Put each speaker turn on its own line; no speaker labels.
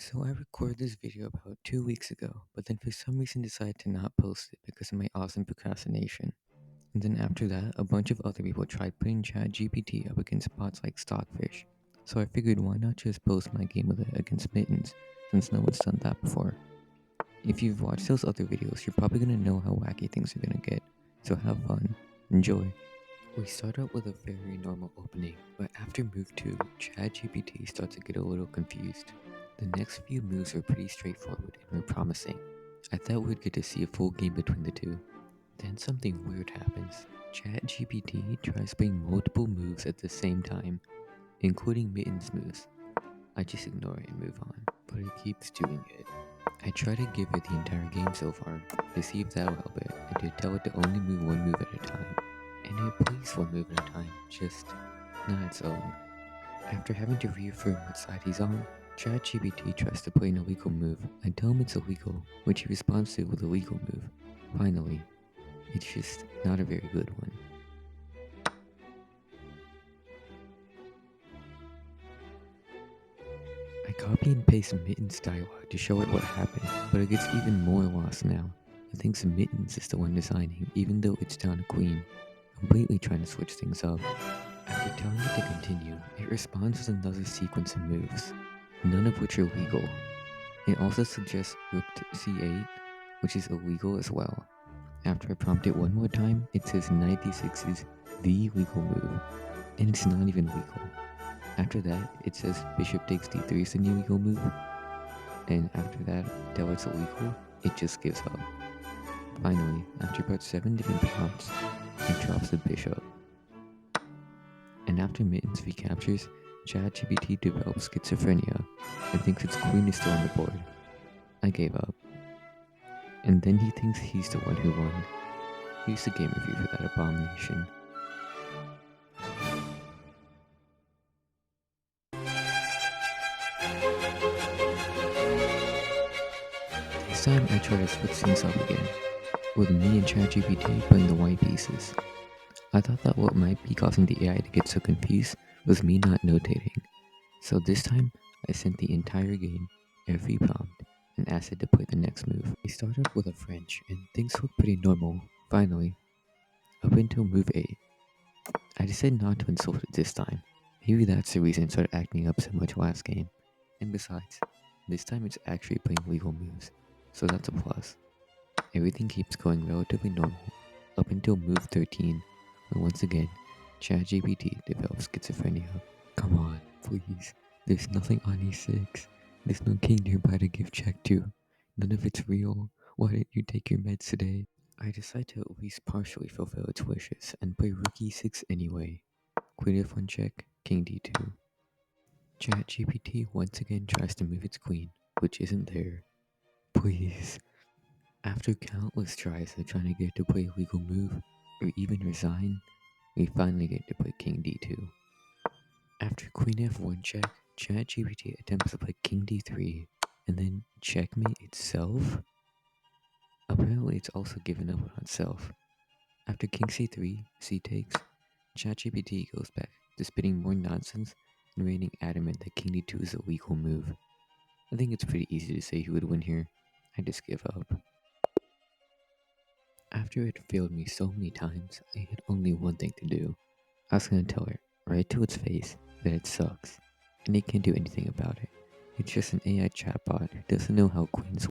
So I recorded this video about 2 weeks ago, but then for some reason decided to not post it because of my awesome procrastination. And then after that, a bunch of other people tried putting ChatGPT up against bots like Stockfish. So I figured why not just post my game with it against Mittens, since no one's done that before. If you've watched those other videos, you're probably gonna know how wacky things are gonna get. So have fun, enjoy. We start out with a very normal opening, but after move 2, ChatGPT starts to get a little confused. The next few moves are pretty straightforward and were promising. I thought we'd get to see a full game between the two. Then something weird happens. ChatGPT tries playing multiple moves at the same time, including Mittens moves. I just ignore it and move on, but it keeps doing it. I try to give it the entire game so far to see if that'll help it, and to tell it to only move one move at a time. And it plays one move at a time, just not its own. After having to reaffirm what side he's on, ChatGPT tries to play an illegal move. I tell him it's illegal, which he responds to with a legal move. Finally, it's just not a very good one. I copy and paste Mittens' dialogue to show it what happened, but it gets even more lost now. It thinks Mittens is the one designing, even though it's down a queen, completely trying to switch things up. After telling it to continue, it responds with another sequence of moves, none of which are legal. It also suggests rook to c8, which is illegal as well. After I prompt it one more time, it says knight d6 is the legal move, and it's not even legal. After that, it says bishop takes d3 is the new legal move, and after that, till it's illegal, it just gives up. Finally, after about 7 different prompts, it drops the bishop. And after Mittens recaptures, ChatGPT develops schizophrenia and thinks its queen is still on the board. I gave up. And then he thinks he's the one who won. Here's the game review for that abomination. This time I try to switch things up again, with me and ChatGPT playing the white pieces. I thought that what might be causing the AI to get so confused was me not notating. So this time, I sent the entire game, every prompt, and asked it to play the next move. We started with a French, and things looked pretty normal, finally, up until move 8. I decided not to insult it this time. Maybe that's the reason it started acting up so much last game. And besides, this time it's actually playing legal moves, so that's a plus. Everything keeps going relatively normal, up until move 13, when once again, ChatGPT develops schizophrenia. Come on, please. There's nothing on E6. There's no king nearby to give check to. None of it's real. Why didn't you take your meds today? I decide to at least partially fulfill its wishes and play rook e6 anyway. Queen f1 check, king d2. ChatGPT once again tries to move its queen, which isn't there. Please. After countless tries of trying to get it to play a legal move, or even resign, we finally get to play king d2. After queen f1 check, ChatGPT attempts to play king d3, and then checkmate itself? Apparently it's also given up on itself. After king c3, c takes, ChatGPT goes back to spitting more nonsense and remaining adamant that king d2 is a legal move. I think it's pretty easy to say who would win here. I just give up. After it failed me so many times, I had only one thing to do. I was gonna tell it, right to its face, that it sucks, and it can't do anything about it. It's just an AI chatbot who doesn't know how queens